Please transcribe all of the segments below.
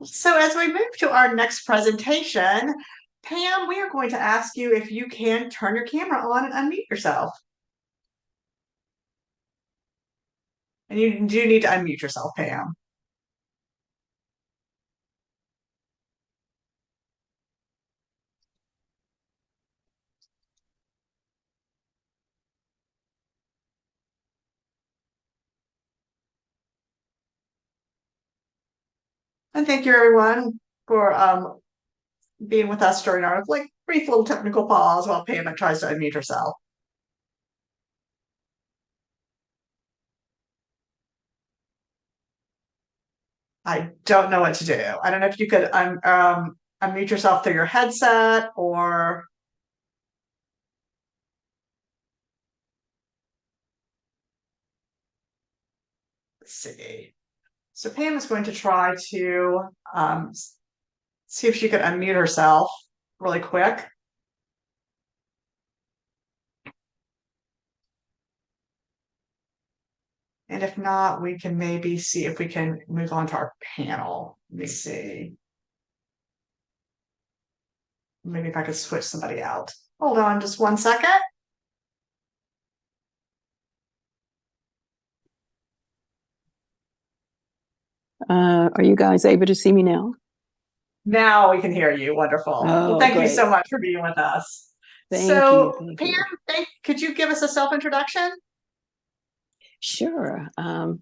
So as we move to our next presentation, Pam, we are going to ask you if you can turn your camera on and unmute yourself. And you do need to unmute yourself, Pam. And thank you everyone for being with us during our brief little technical pause while Pam tries to unmute herself. I don't know what to do. I don't know if you could unmute yourself through your headset or. Let's see. So Pam is going to try to see if she could unmute herself really quick. And if not, we can maybe see if we can move on to our panel. Let me see. Maybe if I could switch somebody out. Hold on just 1 second. Are you guys able to see me now? Now we can hear you. Wonderful. Oh, well, thank great. you so much for being with us. Thank you. Pam, could you give us a self-introduction? Sure. I'm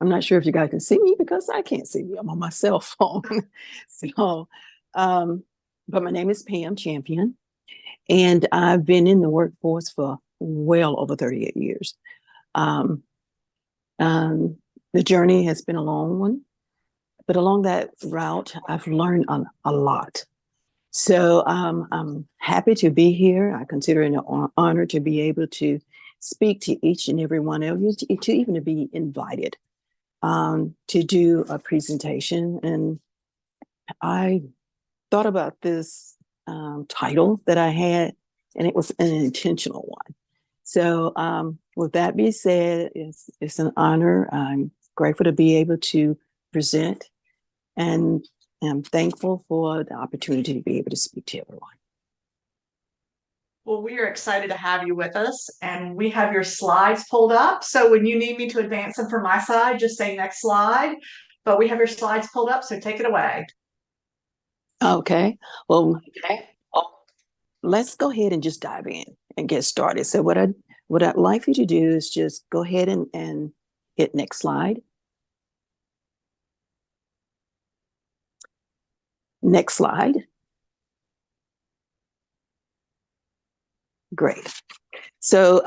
not sure if you guys can see me because I can't see me. I'm on my cell phone. But my name is Pam Champion, and I've been in the workforce for well over 38 years. The journey has been a long one, but along that route, I've learned a lot. So I'm happy to be here. I consider it an honor to be able to speak to each and every one of you, to even to be invited to do a presentation. And I thought about this title that I had, and it was an intentional one. So with that being said, it's an honor. I'm grateful to be able to present, and I'm thankful for the opportunity to be able to speak to everyone. Well, we are excited to have you with us, and we have your slides pulled up. So when you need me to advance them from my side, just say next slide. But we have your slides pulled up, so take it away. Okay. Well, let's go ahead and just dive in and get started. So what I'd like you to do is just go ahead and hit next slide. Next slide. Great. So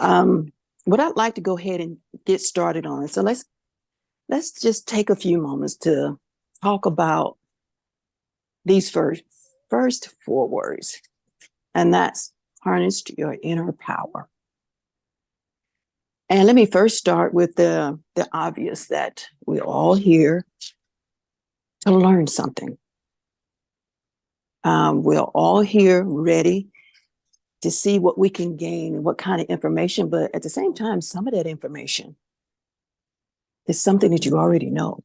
what I'd like to go ahead and get started on. So let's just take a few moments to talk about these first 4 words, and that's harness your inner power. And let me first start with the obvious, that we're all here to learn something. We're all here ready to see what we can gain and what kind of information, but at the same time, some of that information is something that you already know.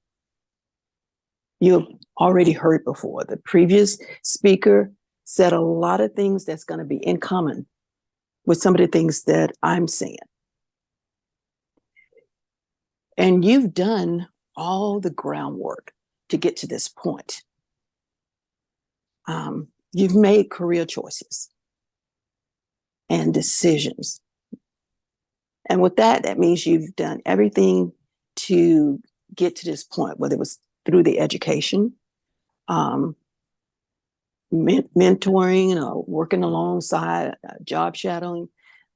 You've already heard before. The previous speaker said a lot of things that's going to be in common with some of the things that I'm saying. And you've done all the groundwork to get to this point. You've made career choices and decisions. And with that, that means you've done everything to get to this point, whether it was through the education, mentoring, working alongside, job shadowing.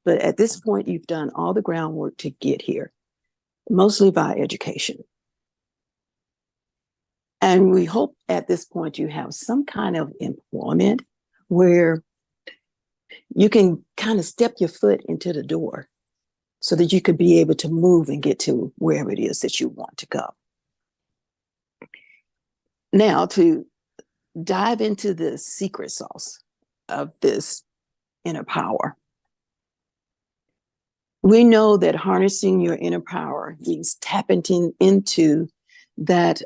But at this point, you've done all the groundwork to get here, mostly by education. And we hope at this point you have some kind of employment where you can kind of step your foot into the door so that you could be able to move and get to wherever it is that you want to go. Now, to dive into the secret sauce of this inner power. We know that harnessing your inner power means tapping into that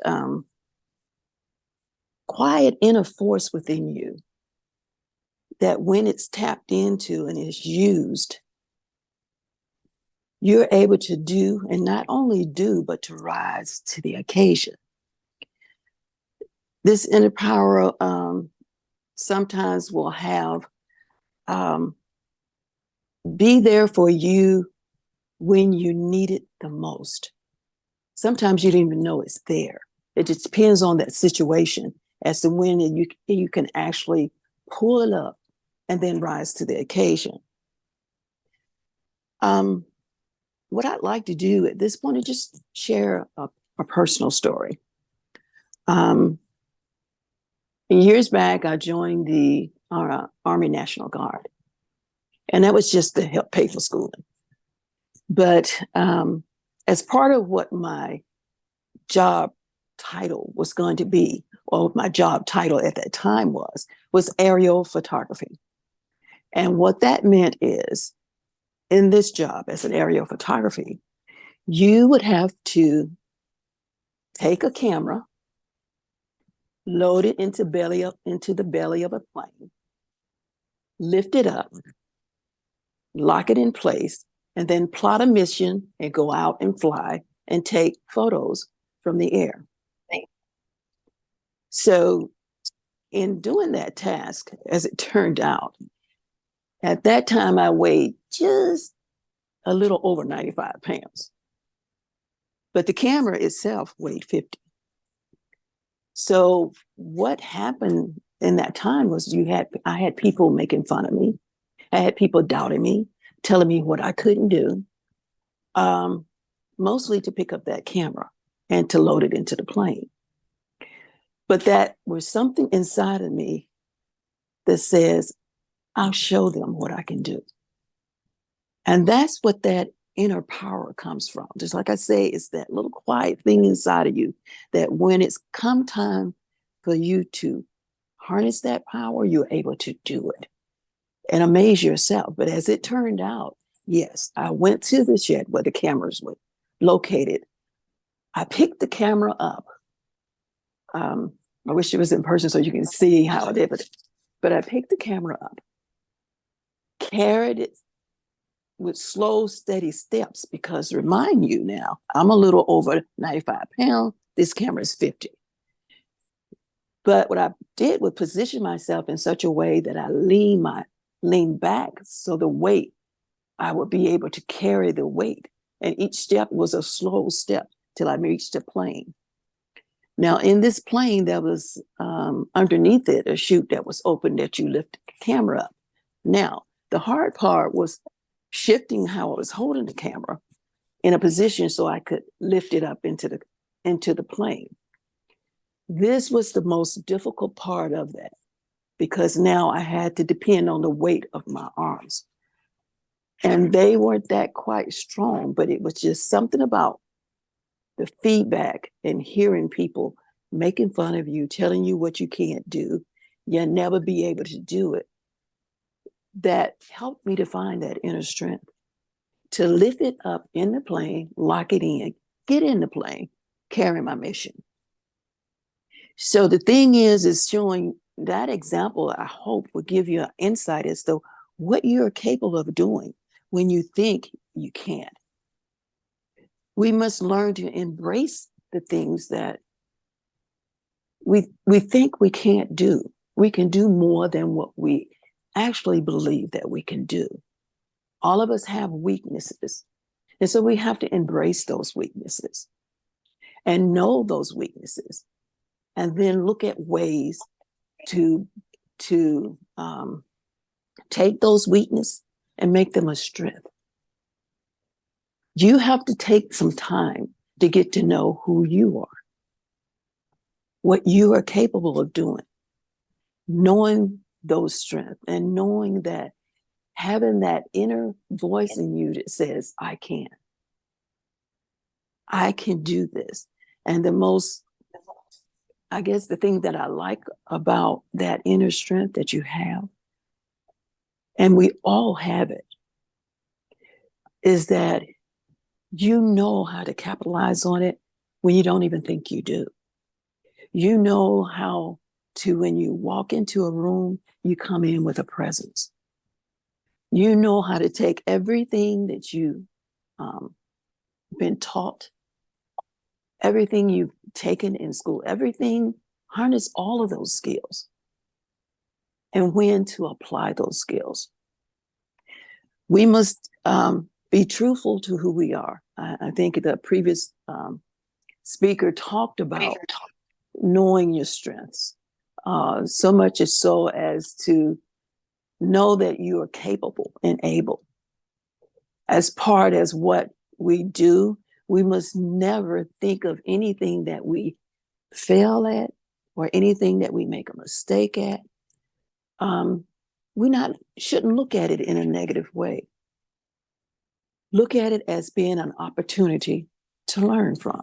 quiet inner force within you that when it's tapped into and is used, you're able to do, and not only do, but to rise to the occasion. This inner power sometimes will have be there for you when you need it the most. Sometimes you don't even know it's there. It just depends on that situation as to when you can actually pull it up and then rise to the occasion. What I'd like to do at this point is just share a personal story. Years back, I joined the Army National Guard, and that was just to help pay for schooling. But as part of what my job title was going to be, or my job title at that time was aerial photography. And what that meant is, in this job as an aerial photography, you would have to take a camera, load it into the belly of a plane, lift it up, lock it in place, and then plot a mission and go out and fly and take photos from the air. So in doing that task, as it turned out, at that time I weighed just a little over 95 pounds, but the camera itself weighed 50. So what happened in that time was I had people making fun of me. I had people doubting me, telling me what I couldn't do, mostly to pick up that camera and to load it into the plane. But that was something inside of me that says, I'll show them what I can do. And that's what that inner power comes from. Just like I say, it's that little quiet thing inside of you that when it's come time for you to harness that power, you're able to do it and amaze yourself. But as it turned out, yes, I went to the shed where the cameras were located. I picked the camera up. I wish it was in person so you can see how I did it. But I picked the camera up, carried it with slow, steady steps, because remind you now, I'm a little over 95 pounds. This camera is 50. But what I did was position myself in such a way that I lean back so the weight, I would be able to carry the weight. And each step was a slow step till I reached the plane. Now, in this plane, there was underneath it a chute that was open that you lift the camera up. Now, the hard part was shifting how I was holding the camera in a position so I could lift it up into the plane. This was the most difficult part of that, because now I had to depend on the weight of my arms. And they weren't that quite strong, but it was just something about the feedback and hearing people making fun of you, telling you what you can't do, you'll never be able to do it, that helped me to find that inner strength to lift it up in the plane, lock it in, get in the plane, carry my mission. So the thing is showing that example, I hope, will give you an insight as to what you're capable of doing when you think you can't. We must learn to embrace the things that we think we can't do. We can do more than what we actually believe that we can do. All of us have weaknesses. And so we have to embrace those weaknesses and know those weaknesses, and then look at ways to take those weaknesses and make them a strength. You have to take some time to get to know who you are, what you are capable of doing, knowing those strengths, and knowing that having that inner voice in you that says, I can do this. And the thing that I like about that inner strength that you have, and we all have it, is that you know how to capitalize on it when you don't even think you do. You know how to when you walk into a room, you come in with a presence. You know how to take everything that you've been taught, everything you've taken in school, everything, harness all of those skills and when to apply those skills. We must be truthful to who we are. I think the previous speaker talked about knowing your strengths, so much as so as to know that you are capable and able. As part as what we do, we must never think of anything that we fail at or anything that we make a mistake at. Shouldn't look at it in a negative way. Look at it as being an opportunity to learn from,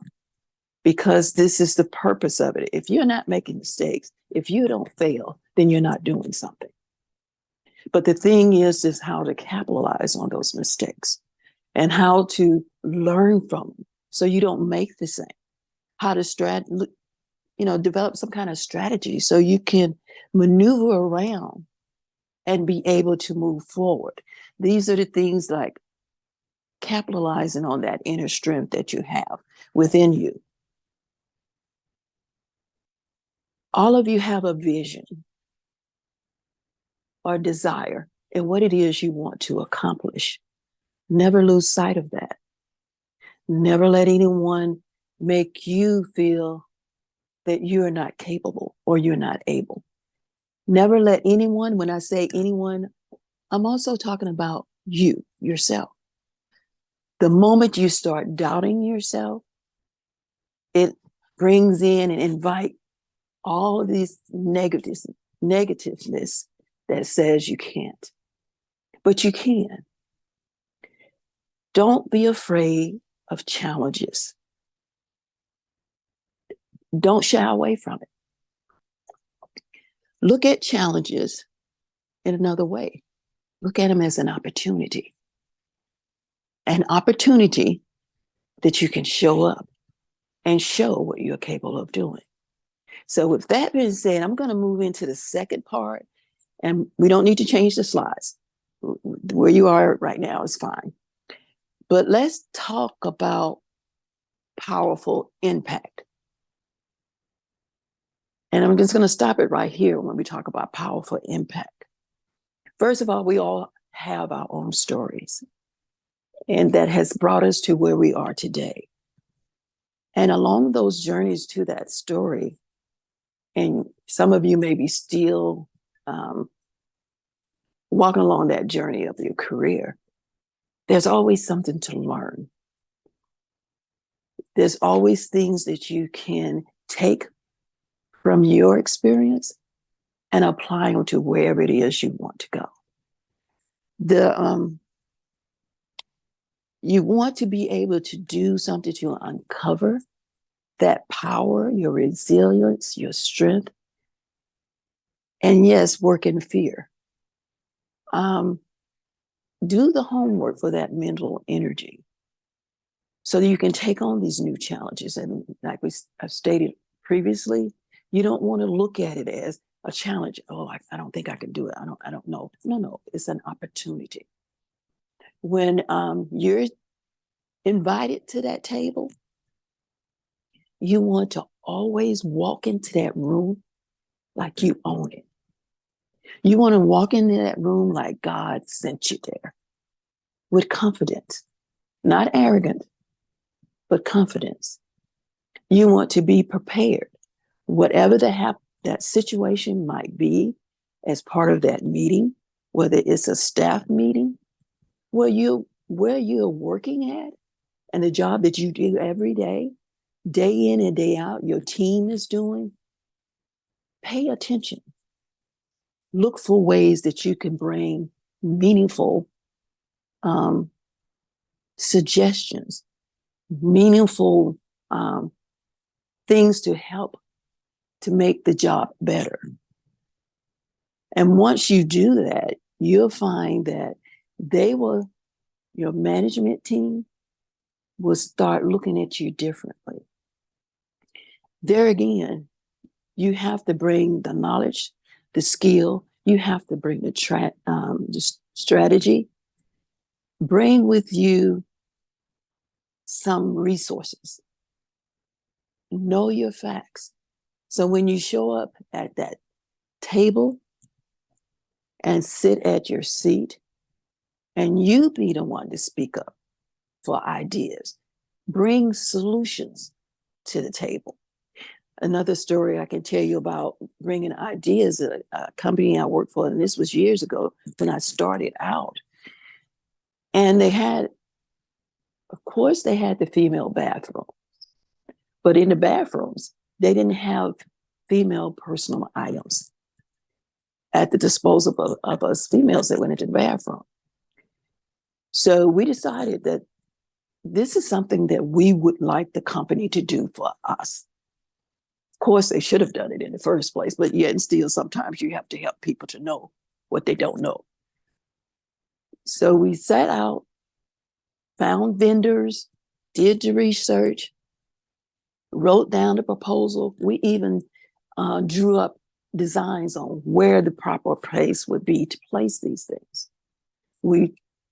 because this is the purpose of it. If you're not making mistakes, if you don't fail, then you're not doing something. But the thing is how to capitalize on those mistakes and how to learn from them so you don't make the same. How to develop some kind of strategy so you can maneuver around and be able to move forward. These are the things like capitalizing on that inner strength that you have within you. All of you have a vision or desire and what it is you want to accomplish. Never lose sight of that. Never let anyone make you feel that you're not capable or you're not able. Never let anyone, when I say anyone, I'm also talking about you, yourself. The moment you start doubting yourself, it brings in and invite all of these negativeness that says you can't. But you can. Don't be afraid of challenges. Don't shy away from it. Look at challenges in another way. Look at them as an opportunity. An opportunity that you can show up and show what you're capable of doing. So with that being said, I'm going to move into the second part, and we don't need to change the slides. Where you are right now is fine. But let's talk about powerful impact. And I'm just going to stop it right here when we talk about powerful impact. First of all, we all have our own stories, and that has brought us to where we are today. And along those journeys to that story, and some of you may be still walking along that journey of your career, there's always something to learn. There's always things that you can take from your experience and apply them to wherever it is you want to go. You want to be able to do something to uncover that power, your resilience, your strength, and yes, work in fear. Do the homework for that mental energy so that you can take on these new challenges. And like I've stated previously, you don't want to look at it as a challenge. Oh, I don't think I can do it. I don't know. No, it's an opportunity. When you're invited to that table, you want to always walk into that room like you own it. You want to walk into that room like God sent you there with confidence, not arrogant, but confidence. You want to be prepared. Whatever that situation might be as part of that meeting, whether it's a staff meeting, where you're working at, and the job that you do every day in and day out, your team is doing, pay attention. Look for ways that you can bring meaningful suggestions, meaningful things to help to make the job better. And once you do that, you'll find that your management team will start looking at you differently. There again, You have to bring the knowledge, the skill. You have to bring the strategy. Bring with you some resources. Know your facts. So when you show up at that table and sit at your seat, and you be the one to speak up for ideas, bring solutions to the table. Another story I can tell you about bringing ideas, a company I worked for, and this was years ago when I started out. And they had, of course, they had the female bathroom, but in the bathrooms, they didn't have female personal items at the disposal of us females that went into the bathroom. So we decided that this is something that we would like the company to do for us. Of course, they should have done it in the first place, but yet and still, sometimes you have to help people to know what they don't know. So we set out, found vendors, did the research, wrote down the proposal. We even drew up designs on where the proper place would be to place these things.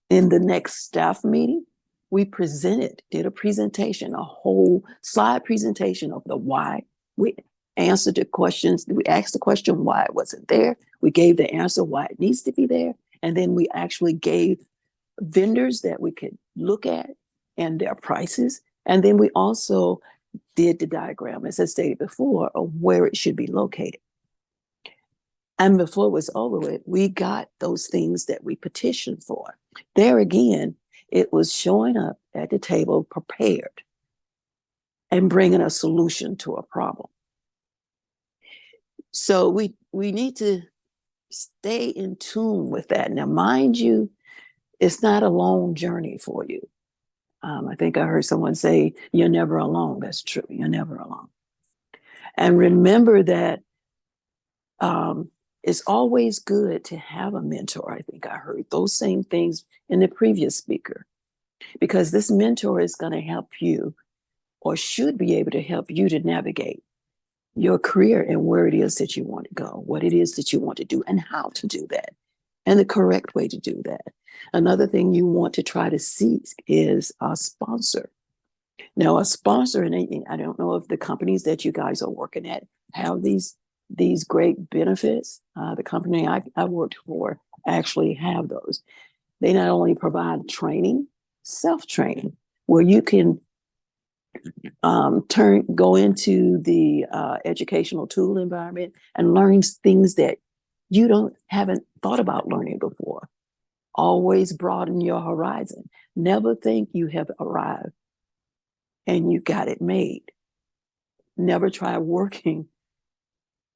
In the next staff meeting, we did a presentation, a whole slide presentation of the why. We answered the questions. We asked the question why it wasn't there. We gave the answer why it needs to be there. And then we actually gave vendors that we could look at and their prices. And then we also did the diagram, as I stated before, of where it should be located. And before it was over with, we got those things that we petitioned for. There again, it was showing up at the table prepared and bringing a solution to a problem. So we need to stay in tune with that. Now, mind you, it's not a long journey for you. I think I heard someone say, you're never alone. That's true. You're never alone. And remember that it's always good to have a mentor. I think I heard those same things in the previous speaker, because this mentor is going to help you, or should be able to help you, to navigate your career and where it is that you want to go, what it is that you want to do, and how to do that, and the correct way to do that. Another thing you want to try to seek is a sponsor. Now, a sponsor, and I don't know if the companies that you guys are working at have these great benefits. The company I worked for actually have those. They not only provide training, self-training, where you can go into the educational tool environment and learn things that you haven't thought about learning before. Always broaden your horizon. Never think you have arrived and you got it made. Never try working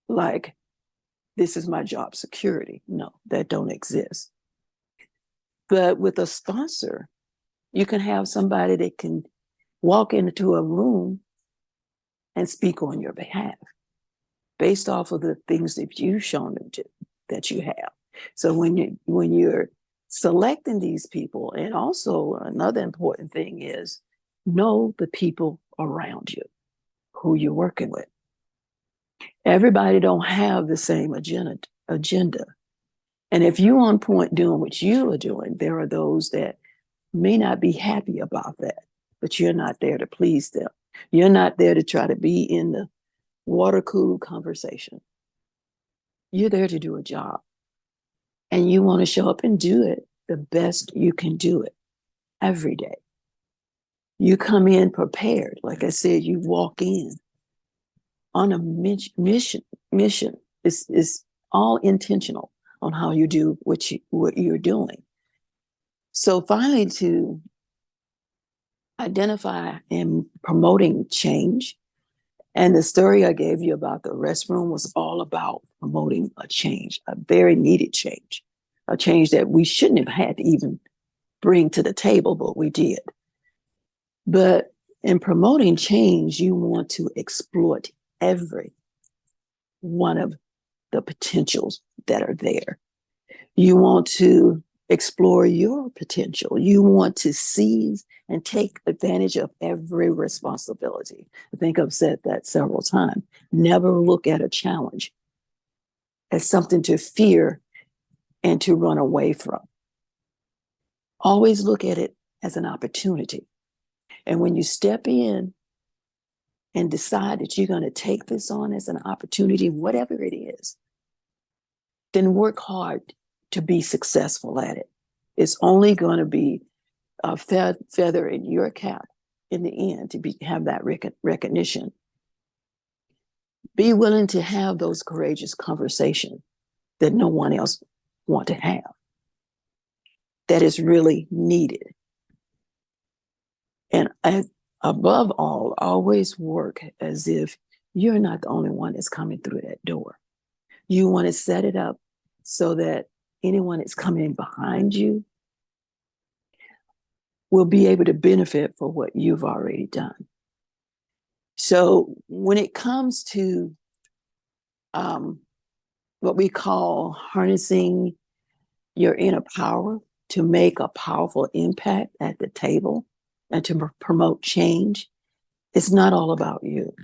like this is my job security. No, that don't exist. But with a sponsor, you can have somebody that can walk into a room and speak on your behalf based off of the things that you've shown them that you have. So when you're selecting these people, and also another important thing is know the people around you, who you're working with. Everybody don't have the same agenda. And if you're on point doing what you are doing, there are those that may not be happy about that, but you're not there to please them. You're not there to try to be in the water cool conversation. You're there to do a job. And you want to show up and do it the best you can do it every day. You come in prepared. Like I said, you walk in on a mission. It's all intentional on how you do what you're doing. So finally, to identify and promoting change. And the story I gave you about the restroom was all about promoting a change, a very needed change, a change that we shouldn't have had to even bring to the table, but we did. But in promoting change, you want to exploit every one of the potentials that are there. You want to explore your potential. You want to seize and take advantage of every responsibility. I think I've said that several times. Never look at a challenge as something to fear and to run away from. Always look at it as an opportunity. And when you step in and decide that you're going to take this on as an opportunity, whatever it is, then work hard to be successful at it. It's only going to be a feather in your cap in the end to have that recognition. Be willing to have those courageous conversations that no one else want to have, that is really needed. And above all, always work as if you're not the only one that's coming through that door. You want to set it up so that anyone that's coming behind you will be able to benefit for what you've already done. So when it comes to what we call harnessing your inner power to make a powerful impact at the table and to promote change, it's not all about you.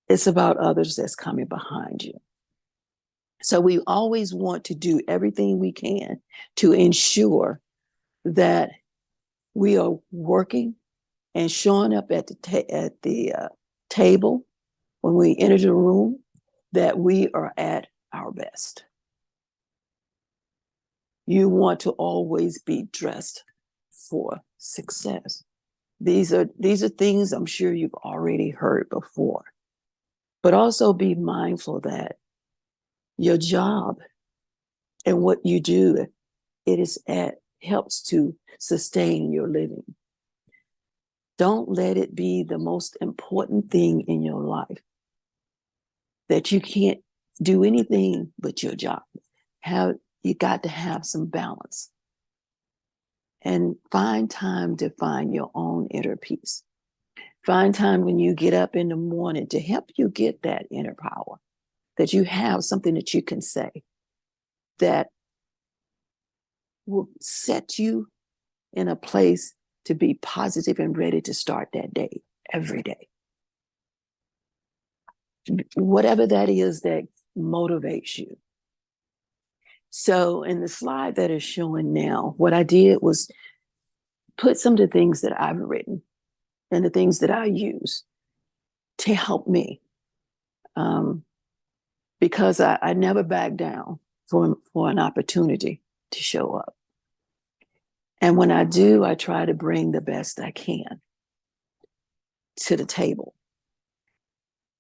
It's about others that's coming behind you. So we always want to do everything we can to ensure that we are working and showing up at the table when we enter the room, that we are at our best. You want to always be dressed for success. These are things I'm sure you've already heard before, but also be mindful that your job and what you do, helps to sustain your living. Don't let it be the most important thing in your life, that you can't do anything but your job. You got to have some balance and find time to find your own inner peace. Find time when you get up in the morning to help you get that inner power, that you have something that you can say that will set you in a place to be positive and ready to start that day every day. Whatever that is that motivates you. So in the slide that is showing now, what I did was put some of the things that I've written and the things that I use to help me. Because I never back down for an opportunity to show up. And when I do, I try to bring the best I can to the table.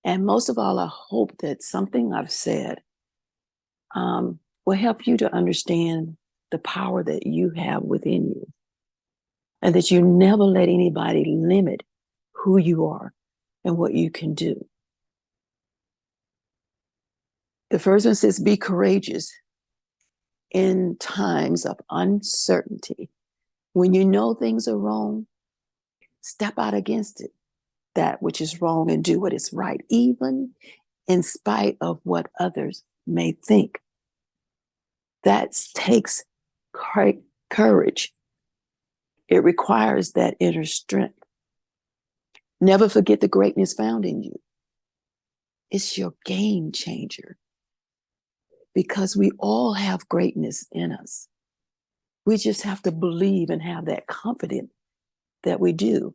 And most of all, I hope that something I've said will help you to understand the power that you have within you, and that you never let anybody limit who you are and what you can do. The first one says, be courageous in times of uncertainty. When you know things are wrong, step out against it, that which is wrong, and do what is right, even in spite of what others may think. That takes courage. It requires that inner strength. Never forget the greatness found in you. It's your game changer, because we all have greatness in us. We just have to believe and have that confidence that we do.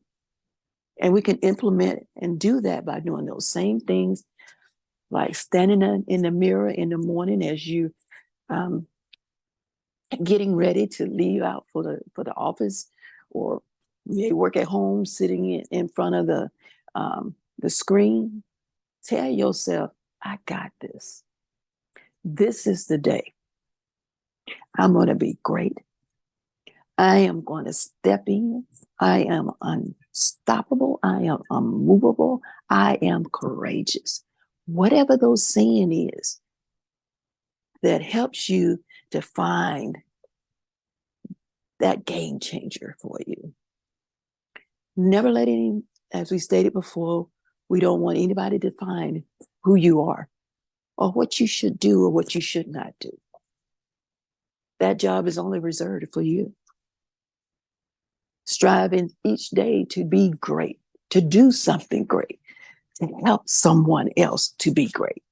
And we can implement and do that by doing those same things, like standing in the mirror in the morning as you getting ready to leave out for the office, or you work at home, sitting in front of the screen. Tell yourself, I got this. This is the day. I'm going to be great. I am going to step in. I am unstoppable. I am unmovable. I am courageous. Whatever those saying is that helps you to find that game changer for you. Never let as we stated before, we don't want anybody to define who you are or what you should do or what you should not do. That job is only reserved for you. Striving each day to be great, to do something great, to help someone else to be great.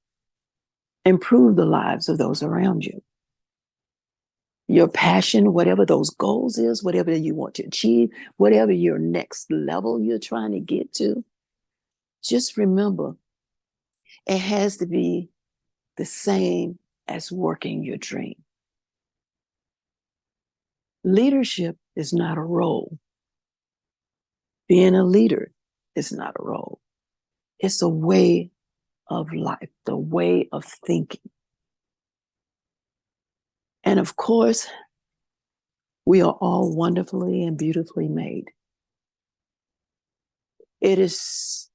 Improve the lives of those around you. Your passion, whatever those goals is, whatever you want to achieve, whatever your next level you're trying to get to, just remember, it has to be the same as working your dream. Leadership is not a role. Being a leader is not a role. It's a way of life, the way of thinking. And of course, we are all wonderfully and beautifully made. It is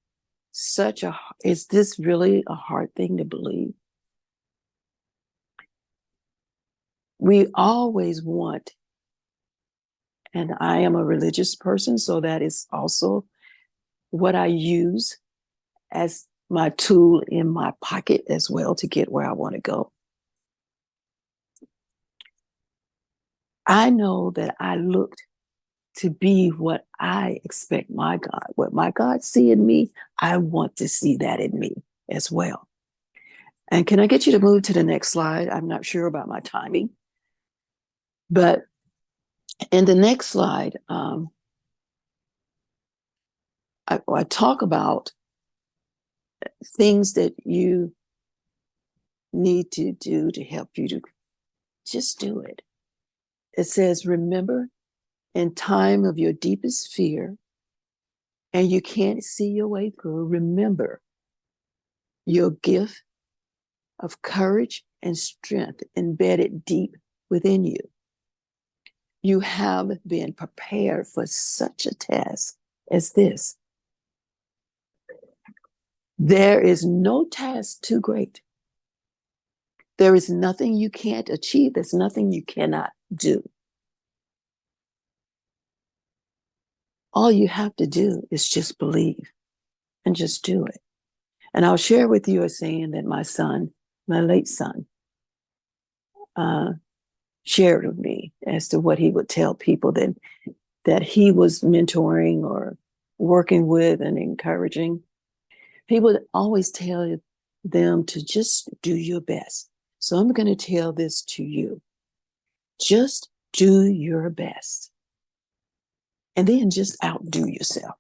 is this really a hard thing to believe? We always want, and I am a religious person, so that is also what I use as my tool in my pocket as well to get where I want to go. I know that I looked to be what I expect my God, what my God see in me, I want to see that in me as well. And can I get you to move to the next slide? I'm not sure about my timing, but in the next slide, I talk about things that you need to do to help you to just do it. It says, remember, in time of your deepest fear, and you can't see your way through, remember your gift of courage and strength embedded deep within you. You have been prepared for such a task as this. There is no task too great. There is nothing you can't achieve. There's nothing you cannot do. All you have to do is just believe and just do it. And I'll share with you a saying that my son, my late son, shared with me as to what he would tell people that he was mentoring or working with and encouraging. He would always tell them to just do your best. So I'm going to tell this to you. Just do your best. And then just outdo yourself.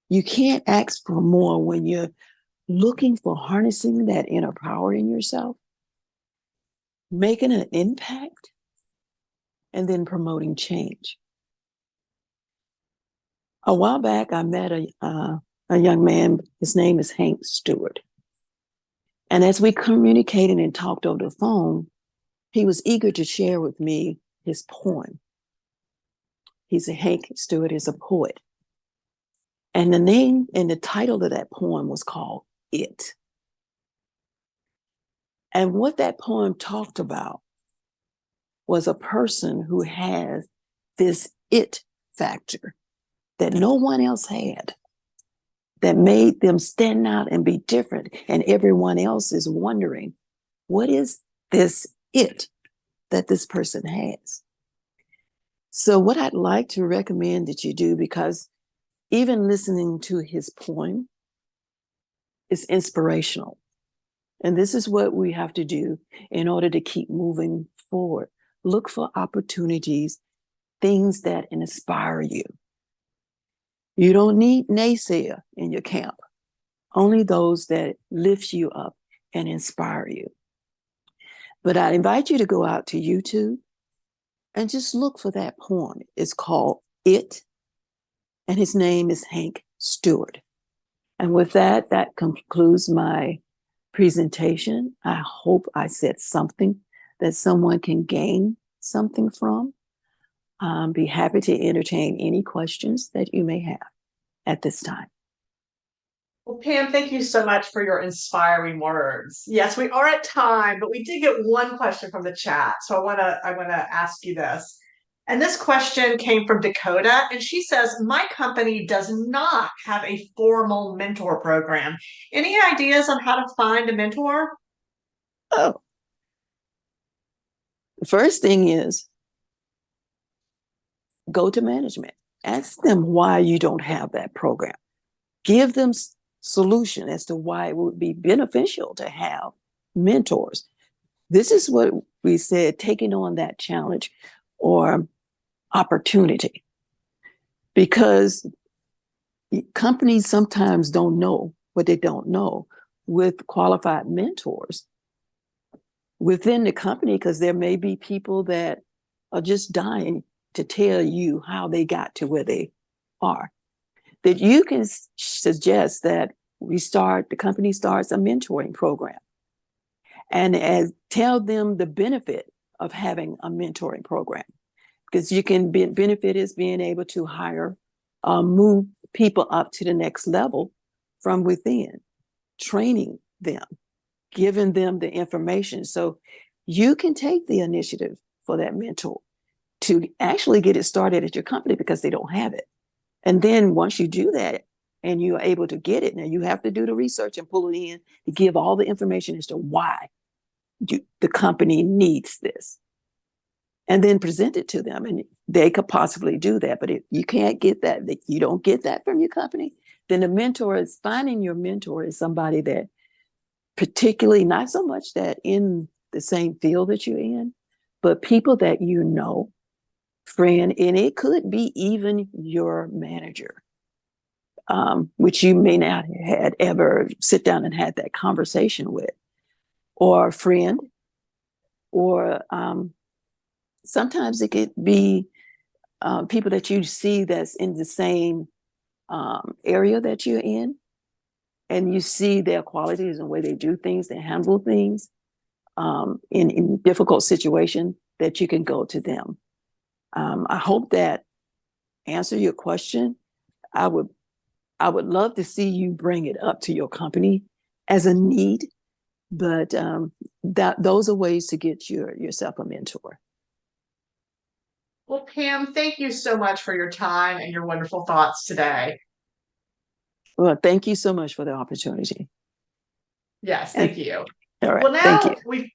You can't ask for more when you're looking for harnessing that inner power in yourself, making an impact, and then promoting change. A while back, I met a young man. His name is Hank Stewart. And as we communicated and talked over the phone, he was eager to share with me his poem. Hank Stewart is a poet. And the name and the title of that poem was called It. And what that poem talked about was a person who has this it factor that no one else had, that made them stand out and be different. And everyone else is wondering, what is this it that this person has? So what I'd like to recommend that you do, because even listening to his poem is inspirational. And this is what we have to do in order to keep moving forward. Look for opportunities, things that inspire you. You don't need naysayer in your camp, only those that lift you up and inspire you. But I invite you to go out to YouTube and just look for that poem. It's called It, and his name is Hank Stewart. And with that, that concludes my presentation. I hope I said something that someone can gain something from. Be happy to entertain any questions that you may have at this time. Well, Pam, thank you so much for your inspiring words. Yes, we are at time, but we did get one question from the chat. So I wanna ask you this. And this question came from Dakota, and she says, my company does not have a formal mentor program. Any ideas on how to find a mentor? Oh, The first thing is go to management. Ask them why you don't have that program. Give them solution as to why it would be beneficial to have mentors. This is what we said, taking on that challenge or opportunity. Because companies sometimes don't know what they don't know with qualified mentors within the company, because there may be people that are just dying to tell you how they got to where they are. That you can suggest that the company starts a mentoring program and tell them the benefit of having a mentoring program. Because you can benefit is being able to hire, move people up to the next level from within, training them, giving them the information. So you can take the initiative for that mentor to actually get it started at your company because they don't have it. And then once you do that and you're able to get it, now you have to do the research and pull it in to give all the information as to why the company needs this. And then present it to them, and they could possibly do that. But if you can't get that, if you don't get that from your company, then finding your mentor is somebody that particularly, not so much that in the same field that you're in, but people that you know, friend, and it could be even your manager, which you may not have ever sit down and had that conversation with, or a friend, or sometimes it could be people that you see that's in the same area that you're in, and you see their qualities and the way they do things, they handle things in difficult situations, that you can go to them. I hope that answer your question. I would love to see you bring it up to your company as a need, but those are ways to get yourself a mentor. Well, Pam, thank you so much for your time and your wonderful thoughts today. Well, thank you so much for the opportunity. Yes, thank you. All right, Well, thank now you.